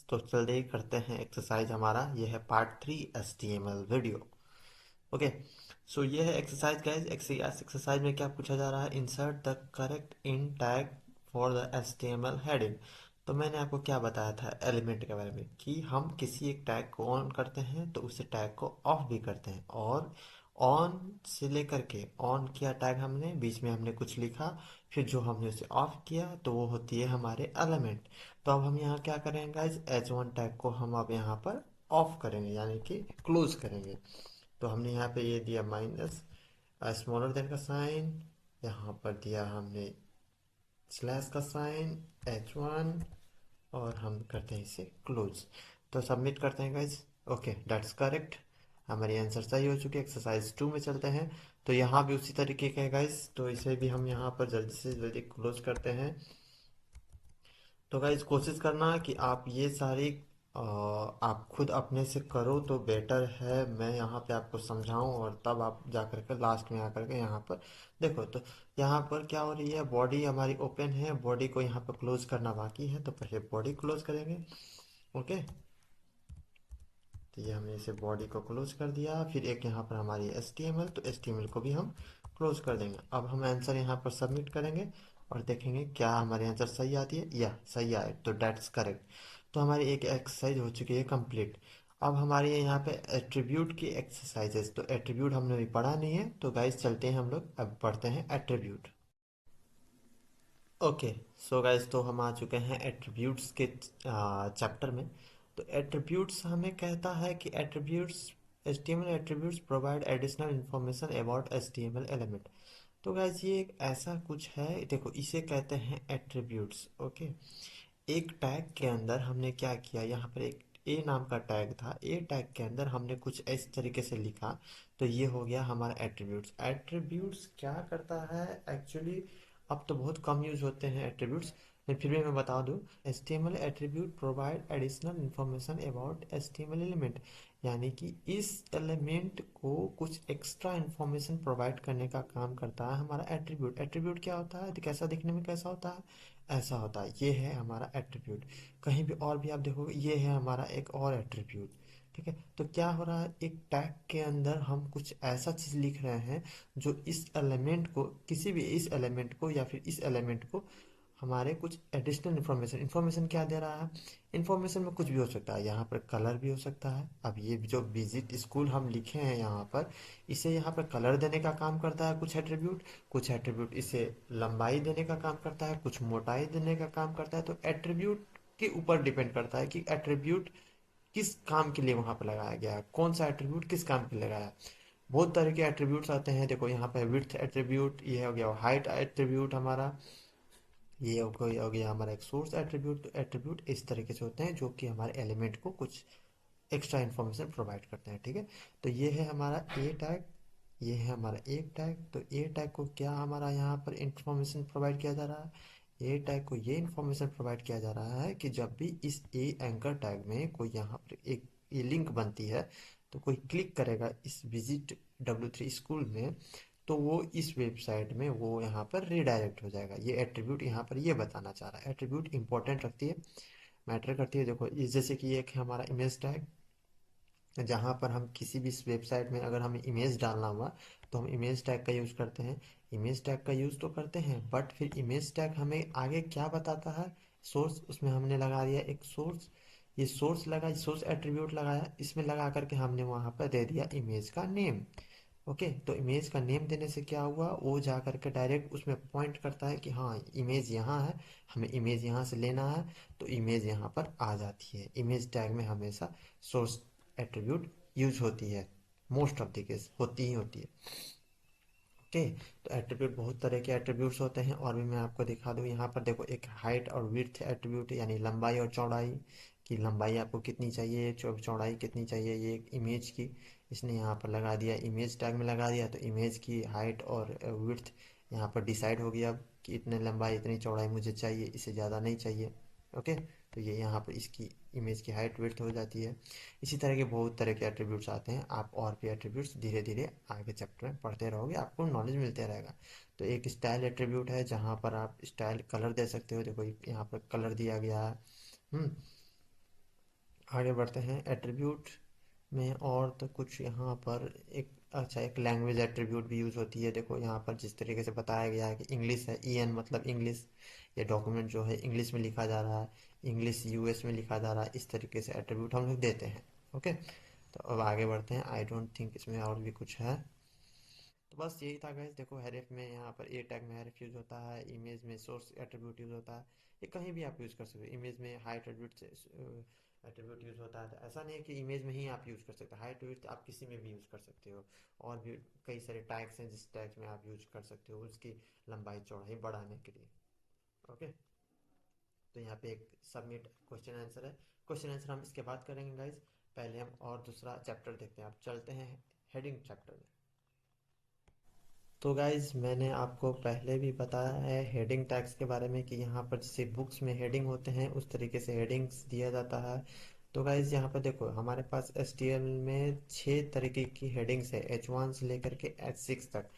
तो चलिए करते हैं एक्सरसाइज। हमारा ये है पार्ट 3 HTML वीडियो। ओके। सो ये है एक्सरसाइज गाइज। एक्सरसाइज में क्या पूछा जा रहा है, insert the correct in tag for the HTML heading. तो मैंने आपको क्या बताया था एलिमेंट के बारे में कि हम किसी एक टैग को ऑन करते हैं तो उसे टैग को ऑफ भी करते हैं, और ऑन से लेकर के ऑन किया टैग हमने, बीच में हमने कुछ लिखा, फिर जो हमने उसे ऑफ किया तो वो होती है हमारे एलिमेंट। तो अब हम यहाँ क्या करेंगे गाइज, H1 टैग को हम अब यहाँ पर ऑफ करेंगे यानी कि क्लोज करेंगे। तो हमने यहाँ पे ये दिया माइनस स्मॉलर देन का साइन, यहाँ पर दिया हमने स्लैश का साइन H1, और हम करते हैं इसे क्लोज। तो सबमिट करते हैं गाइज। Okay, that's correct. हमारी आंसर सही हो चुकी है। एक्सरसाइज 2 में चलते हैं। तो यहाँ भी उसी तरीके का है गाइज, तो इसे भी हम यहाँ पर जल्दी से जल्दी क्लोज करते हैं। तो गाइज कोशिश करना कि आप ये सारी आप खुद अपने से करो तो बेटर है। मैं यहाँ पे आपको समझाऊं और तब आप जा कर के लास्ट में आकर के यहाँ पर देखो। तो यहाँ पर क्या हो रही है, बॉडी हमारी ओपन है, बॉडी को यहाँ पर क्लोज करना बाकी है, तो पहले बॉडी क्लोज करेंगे। ओके, तो ये हमने इसे बॉडी को क्लोज कर दिया। फिर एक यहाँ पर हमारी HTML, तो HTML को भी हम क्लोज कर देंगे। अब हम आंसर यहाँ पर सबमिट करेंगे और देखेंगे क्या हमारी आंसर सही आती है या सही आए तो डेट्स करेक्ट। तो हमारी एक एक्सरसाइज हो चुकी है कंप्लीट। अब हमारी यहाँ पे एट्रीब्यूट की एक्सरसाइजेस, तो एट्रीब्यूट हमने अभी पढ़ा नहीं है, तो गाइज चलते हैं हम लोग अब पढ़ते हैं एट्रीब्यूट। ओके। सो गाइज, तो हम आ चुके हैं एट्रीब्यूट्स के चैप्टर में। तो एट्रीब्यूट्स हमें कहता है कि attributes HTML attributes provide additional information about HTML element. तो गाइज ये एक ऐसा कुछ है, देखो इसे कहते हैं एट्रीब्यूट्स। ओके, एक टैग के अंदर हमने क्या किया, यहाँ पर एक ए नाम का टैग था, ए टैग के अंदर हमने कुछ इस तरीके से लिखा, तो ये हो गया हमारा एट्रीब्यूट्स। एट्रीब्यूट्स क्या करता है एक्चुअली, अब तो बहुत कम यूज होते हैं एट्रीब्यूट्स, लेकिन फिर भी मैं बता दूं। HTML attribute provide additional information about HTML element, यानी कि इस एलिमेंट को कुछ एक्स्ट्रा इंफॉर्मेशन प्रोवाइड करने का काम करता है हमारा एट्रीब्यूट। एट्रीब्यूट क्या होता है, तो कैसा दिखने में कैसा होता है, ऐसा होता है। ये है हमारा एट्रीब्यूट। कहीं भी और भी आप देखोगे ये है हमारा एक और एट्रीब्यूट। ठीक है, तो क्या हो रहा है, एक टैग के अंदर हम कुछ ऐसा चीज लिख रहे हैं जो इस एलिमेंट को, किसी भी इस एलिमेंट को या फिर इस एलिमेंट को हमारे कुछ एडिशनल इन्फॉर्मेशन, इन्फॉर्मेशन क्या दे रहा है, इन्फॉर्मेशन में कुछ भी हो सकता है। यहाँ पर कलर भी हो सकता है। अब ये जो विजिट स्कूल हम लिखे हैं यहाँ पर, इसे यहाँ पर कलर देने का काम करता है कुछ एट्रीब्यूट, कुछ एट्रीब्यूट इसे लंबाई देने का काम करता है, कुछ मोटाई देने का काम करता है। तो एट्रीब्यूट के ऊपर डिपेंड करता है कि एट्रीब्यूट किस काम के लिए वहां पर लगाया गया है, कौन सा एट्रीब्यूट किस काम के लिए लगाया है। बहुत तरह के एट्रीब्यूट्स आते हैं, देखो यहाँ पे विड्थ एट्रीब्यूट, ये हो गया हाइट एट्रीब्यूट हमारा, ये हो गया हमारा एक सोर्स एट्रीब्यूट। तो एट्रीब्यूट इस तरीके से होते हैं जो कि हमारे एलिमेंट को कुछ एक्स्ट्रा इन्फॉर्मेशन प्रोवाइड करते हैं। ठीक है, तो ये है हमारा ए टैग, ये है हमारा एक टैग। तो ए टैग को क्या हमारा यहाँ पर इंफॉर्मेशन प्रोवाइड किया जा रहा है, ए टैग को ये इंफॉर्मेशन प्रोवाइड किया जा रहा है कि जब भी इस ए एंकर टैग में कोई यहाँ पर एक ये लिंक बनती है, तो कोई क्लिक करेगा इस विजिट W3 स्कूल में, तो वो इस वेबसाइट में वो यहाँ पर रिडायरेक्ट हो जाएगा। ये एट्रीब्यूट यहाँ पर ये बताना चाह रहा है। एट्रीब्यूट इंपॉर्टेंट रखती है, मैटर करती है। देखो इस जैसे कि एक है हमारा इमेज टैग, जहाँ पर हम किसी भी वेबसाइट में अगर हमें इमेज डालना हुआ तो हम इमेज टैग का यूज़ करते हैं। इमेज टैग का यूज़ तो करते हैं, बट फिर इमेज टैग हमें आगे क्या बताता है, सोर्स, उसमें हमने लगा दिया एक सोर्स। ये सोर्स लगा, सोर्स एट्रीब्यूट लगाया, इसमें लगा करके हमने वहाँ पर दे दिया इमेज का नेम। ओके, तो इमेज का नेम देने से क्या हुआ, वो जा करके डायरेक्ट उसमें पॉइंट करता है कि हाँ इमेज यहाँ है, हमें इमेज यहाँ से लेना है, तो इमेज यहाँ पर आ जाती है। इमेज टैग में हमेशा सोर्स एट्रीब्यूट यूज होती है, मोस्ट ऑफ द केस होती ही होती है। ओके, तो एट्रीब्यूट बहुत तरह के एट्रीब्यूट्स होते हैं, और भी मैं आपको दिखा दूँ। यहाँ पर देखो एक हाइट और विड्थ एट्रीब्यूट, यानी लंबाई और चौड़ाई, की लंबाई आपको कितनी चाहिए, चौड़ाई कितनी चाहिए, ये एक इमेज की इसने यहाँ पर लगा दिया, इमेज टैग में लगा दिया। तो इमेज की हाइट और विड्थ यहाँ पर डिसाइड हो गया कि इतने लंबाई इतनी चौड़ाई मुझे चाहिए, इससे ज़्यादा नहीं चाहिए। ओके, तो ये यहाँ पर इसकी इमेज की हाइट विड्थ हो जाती है। इसी तरह के बहुत तरह के एट्रीब्यूट्स आते हैं, आप और भी एट्रीब्यूट्स धीरे धीरे आगे चैप्टर में पढ़ते रहोगे, आपको नॉलेज मिलते रहेगा। तो एक स्टाइल एट्रीब्यूट है जहाँ पर आप स्टाइल कलर दे सकते हो, देखो यहाँ पर कलर दिया गया है। हम्म आगे बढ़ते हैं एट्रीब्यूट में। और तो कुछ यहाँ पर एक, अच्छा, एक लैंग्वेज एट्रीब्यूट भी यूज़ होती है। देखो यहाँ पर जिस तरीके से बताया गया है कि इंग्लिश है, ई एन मतलब इंग्लिश, ये डॉक्यूमेंट जो है इंग्लिश में लिखा जा रहा है, इंग्लिश यूएस में लिखा जा रहा है, इस तरीके से एट्रीब्यूट हम लोग देते हैं। ओके, तो अब आगे बढ़ते हैं। आई डोंट थिंक इसमें और भी कुछ है। तो बस यही था गाइस। देखो हेरेफ में यहाँ पर ए टैग में हेरेफ यूज़ होता है, इमेज में सोर्स एट्रीब्यूट यूज़ होता है। ये कहीं भी आप यूज़ कर सकते हो। इमेज में हाइट एट्रीब्यूट एट्रीब्यूट यूज़ होता है। तो ऐसा नहीं है कि इमेज में ही आप यूज़ कर सकते हो, हाइट एट्रीब्यूट आप किसी में भी यूज़ कर सकते हो। और भी कई सारे टैग्स हैं जिस टैग में आप यूज़ कर सकते हो उसकी लंबाई चौड़ाई बढ़ाने के लिए। ओके, तो यहाँ पे एक सबमिट क्वेश्चन आंसर है। क्वेश्चन आंसर हम इसके बाद करेंगे गाइज। पहले हम और दूसरा चैप्टर देखते हैं। आप चलते हैं हेडिंग चैप्टर में। तो गाइज मैंने आपको पहले भी बताया है हेडिंग टैग्स के बारे में कि यहाँ पर जैसे बुक्स में हेडिंग होते हैं उस तरीके से हेडिंग्स दिया जाता है। तो गाइज यहाँ पर देखो हमारे पास HTML में 6 तरीके की हेडिंग्स है, H1 से लेकर के H6 तक।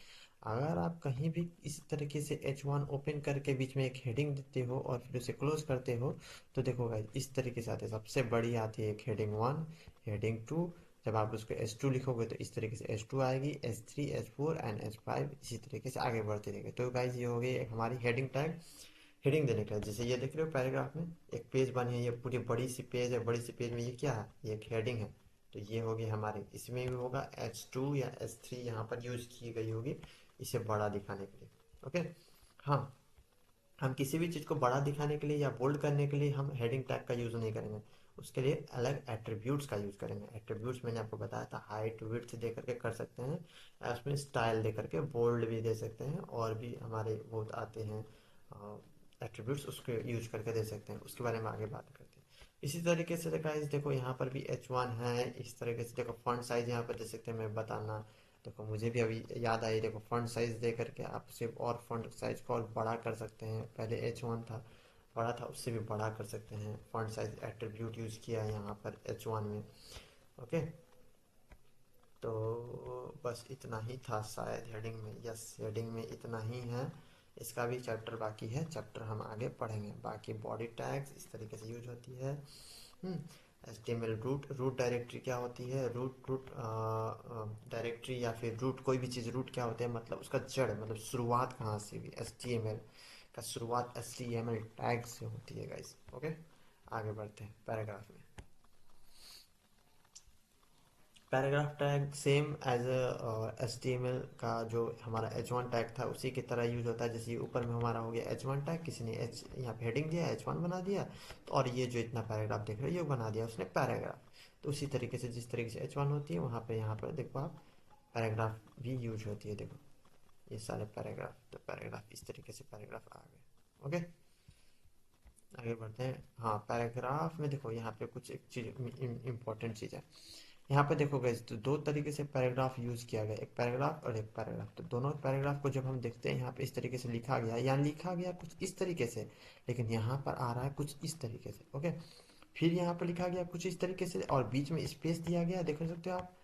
अगर आप कहीं भी इस तरीके से H1 ओपन करके बीच में एक हेडिंग देते हो और फिर उसे क्लोज करते हो, तो देखो गाइज इस तरीके से आते हैं। सबसे बड़ी आती है एक हेडिंग 1, हेडिंग 2। जब आप उसको S2 लिखोगे तो इस तरीके से S2 आएगी, S3, S4 एंड S5 इसी तरीके से आगे बढ़ती रहेगी। तो गाइज ये हो गई एक हमारी हेडिंग टैग, हेडिंग देने के लिए। जैसे ये देख रहे हो पैराग्राफ में एक पेज बनी है, ये पूरी बड़ी सी पेज है, बड़ी सी पेज में ये क्या है, ये एक हेडिंग है। तो ये होगी हमारी, इसमें भी होगा H2 या S3 यहाँ पर यूज की गई होगी इसे बड़ा दिखाने के लिए। ओके, हाँ, हम किसी भी चीज़ को बड़ा दिखाने के लिए या बोल्ड करने के लिए हम हेडिंग टैग का यूज़ नहीं करेंगे। उसके लिए अलग एट्रीब्यूट्स का यूज़ करेंगे। एट्रीब्यूट्स मैंने आपको बताया था हाइट विड्थ दे करके कर सकते हैं, या उसमें स्टाइल दे करके बोल्ड भी दे सकते हैं, और भी हमारे बहुत आते हैं एट्रीब्यूट्स, उसके यूज करके दे सकते हैं। उसके बारे में आगे बात करते हैं। इसी तरीके से गाइस देखो यहाँ पर भी H1 है। इस तरीके से देखो फॉन्ट साइज यहाँ पर दे सकते हैं, मैं बताना। देखो मुझे भी अभी याद आई, देखो फॉन्ट साइज दे करके आप उसे और फॉन्ट साइज को और बड़ा कर सकते हैं। पहले H1 था, बड़ा था, उससे भी बड़ा कर सकते हैं। फॉन्ट साइज एट्रीब्यूट यूज़ किया है यहाँ पर H1 में। ओके, तो बस इतना ही था शायद हेडिंग में। यस, हेडिंग में इतना ही है। इसका भी चैप्टर बाकी है, चैप्टर हम आगे पढ़ेंगे। बाकी बॉडी टैग्स इस तरीके से यूज होती है। HTML रूट, रूट डायरेक्टरी क्या होती है, रूट रूट डायरेक्टरी या फिर रूट, कोई भी चीज़ रूट क्या होता है, मतलब उसका जड़, मतलब शुरुआत कहाँ से हुई। HTML का शुरुआत HTML टैग से होती है गाइस। ओके, आगे बढ़ते हैं पैराग्राफ में। Paragraph tag same as HTML का जो हमारा H1 टैग था उसी की तरह यूज होता है। जैसे ये ऊपर में हमारा हो गया H1 टैग, किसी ने H यहाँ पे हेडिंग दिया, H1 बना दिया, तो और ये जो इतना पैराग्राफ देख रहे हो ये बना दिया उसने पैराग्राफ। तो उसी तरीके से जिस तरीके से H1 होती है वहाँ पे यहाँ पर देखो आप पैराग्राफ भी यूज होती है। देखो ये सारे पैराग्राफ, तो पैराग्राफ इस तरीके से पैराग्राफ आ गए। ओके, आगे बढ़ते हैं। हाँ, पैराग्राफ में देखो यहाँ पे कुछ एक चीज़ इम्पोर्टेंट चीज़ है। यहाँ पे देखो गाइस, तो दो तरीके से पैराग्राफ यूज किया गया, एक पैराग्राफ और एक पैराग्राफ। तो दोनों पैराग्राफ को जब हम देखते हैं यहाँ पे इस तरीके से लिखा गया, यहाँ लिखा गया कुछ इस तरीके से, लेकिन यहाँ पर आ रहा है कुछ इस तरीके से। ओके, फिर यहाँ पर लिखा गया कुछ इस तरीके से और बीच में स्पेस दिया गया, देख सकते हो आप।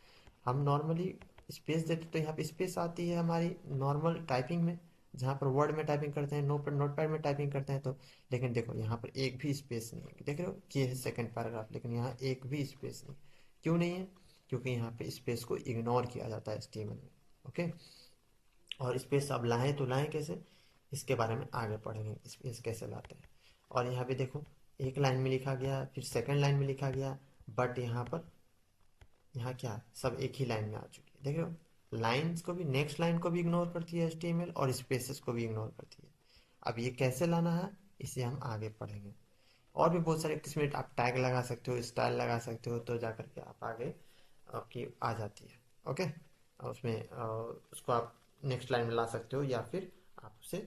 हम नॉर्मली स्पेस देते तो यहाँ पे स्पेस आती है हमारी नॉर्मल टाइपिंग में, जहाँ पर वर्ड में टाइपिंग करते हैं, नोट पैड में टाइपिंग करते हैं। तो लेकिन देखो यहाँ पर एक भी स्पेस नहीं है, देख रहे हो कि ये है सेकंड पैराग्राफ, लेकिन यहाँ एक भी स्पेस नहीं। क्यों नहीं है? क्योंकि यहाँ पे स्पेस को इग्नोर किया जाता है HTML में। ओके, और स्पेस अब लाएं तो लाएं कैसे, इसके बारे में आगे पढ़ेंगे स्पेस कैसे लाते हैं। और यहाँ पे देखो एक लाइन में लिखा गया, फिर सेकंड लाइन में लिखा गया, बट यहाँ पर, यहाँ क्या, सब एक ही लाइन में आ चुकी है। देख रहे हो, लाइन्स को भी, नेक्स्ट लाइन को भी इग्नोर करती है HTML और स्पेसेस को भी इग्नोर करती है। अब ये कैसे लाना है इसे हम आगे पढ़ेंगे। और भी बहुत सारे किस्में आप टैग लगा सकते हो, स्टाइल लगा सकते हो, तो जा करके आप आगे आपकी आ जाती है। ओके, और उसमें उसको आप नेक्स्ट लाइन में ला सकते हो, या फिर आप उसे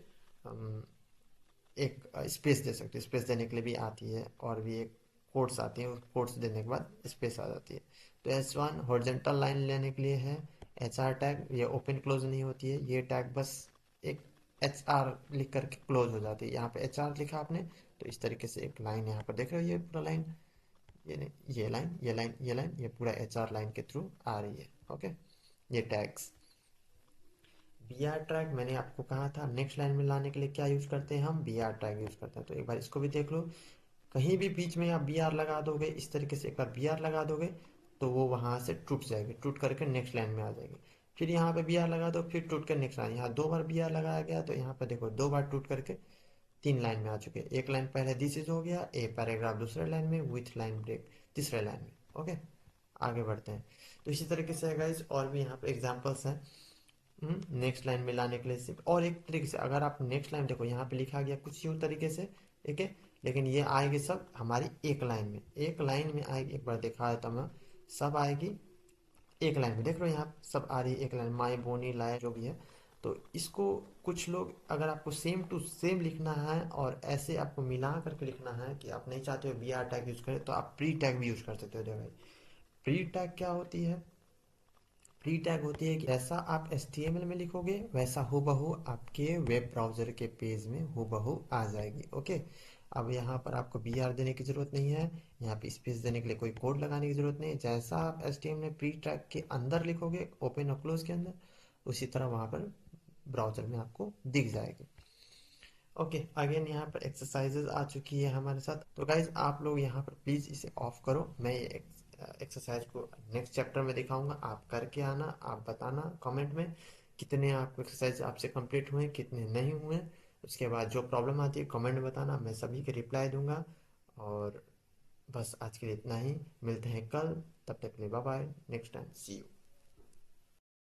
एक स्पेस दे सकते हो। स्पेस देने के लिए भी आती है, और भी एक कोट्स आती है, कोट्स देने के बाद स्पेस आ जाती है। तो H1 हॉरिजॉन्टल लाइन लेने के लिए है। HR टैग ये ओपन क्लोज नहीं होती है, ये टैग बस एक HR लिख करके क्लोज हो जाती है। यहाँ पे HR लिखा आपने, तो इस तरीके से एक लाइन यहाँ पर देख रहे हो, ये पूरा लाइन, ये नहीं, ये लाइन, ये लाइन, ये लाइन, ये पूरा HR लाइन के थ्रू आ रही है। ओके, ये टैग्स। BR टैग मैंने आपको कहा था नेक्स्ट लाइन में लाने के लिए क्या यूज करते हैं हम, BR टैग यूज करते हैं। तो एक बार इसको भी देख लो। कहीं भी बीच में आप बी आर लगा दोगे, इस तरीके से एक बार बी आर लगा दोगे तो वो वहां से टूट जाएगी, टूट करके नेक्स्ट लाइन में आ जाएगी। फिर यहाँ पे बी आर लगा दो, फिर टूट कर नेक्स्ट लाइन, यहाँ दो बार बी आर लगाया गया तो यहाँ पे देखो दो बार टूट करके तीन लाइन में आ चुके हैं। एक लाइन पहले दिस इज हो गया, ए पैराग्राफ दूसरे लाइन में विथ लाइन ब्रेक तीसरे लाइन में। ओके, आगे बढ़ते हैं। तो इसी तरीके से है गाइस, और भी यहाँ पे एग्जांपल्स हैं नेक्स्ट लाइन में लाने के लिए। सिर्फ और एक तरीके से अगर आप नेक्स्ट लाइन देखो, यहाँ पे लिखा गया कुछ यूं तरीके से, ठीक है, लेकिन ये आएगी सब हमारी एक लाइन में, एक लाइन में आएगी। एक बार देखा है तो मैं, सब आएगी एक लाइन में। देख रहे हो यहाँ सब आ रही है एक लाइन, माई बोनी लाए जो भी है। तो इसको कुछ लोग, अगर आपको सेम टू सेम लिखना है और ऐसे आपको मिला करके लिखना है कि आप नहीं चाहते हो बी आर टैग यूज करें, तो आप प्री टैग भी यूज कर सकते हो। देखो भाई, प्री टैग क्या होती है? प्री टैग होती है कि जैसा आप HTML में लिखोगे वैसा हूबहू आपके वेब ब्राउजर के पेज में हूबहू आ जाएगी। ओके, अब यहाँ पर आपको बी आर देने की जरूरत नहीं है, यहाँ पे स्पेस देने के लिए कोई कोड लगाने की जरूरत नहीं है। जैसा आप HTML में प्री टैग के अंदर लिखोगे, ओपन और क्लोज के अंदर, उसी तरह वहाँ पर ब्राउजर में आपको दिख जाएगी। ओके, अगेन यहाँ पर एक्सरसाइजेज आ चुकी है हमारे साथ। तो गाइज आप लोग यहाँ पर प्लीज इसे ऑफ करो, मैं ये एक्सरसाइज को नेक्स्ट चैप्टर में दिखाऊंगा। आप करके आना, आप बताना कमेंट में कितने आपको एक्सरसाइज आपसे कंप्लीट हुए, कितने नहीं हुए। उसके बाद जो प्रॉब्लम आती है कमेंट में बताना, मैं सभी के रिप्लाई दूंगा। और बस आज के लिए इतना ही, मिलते हैं कल, तब तक के लिए bye bye, next time see you.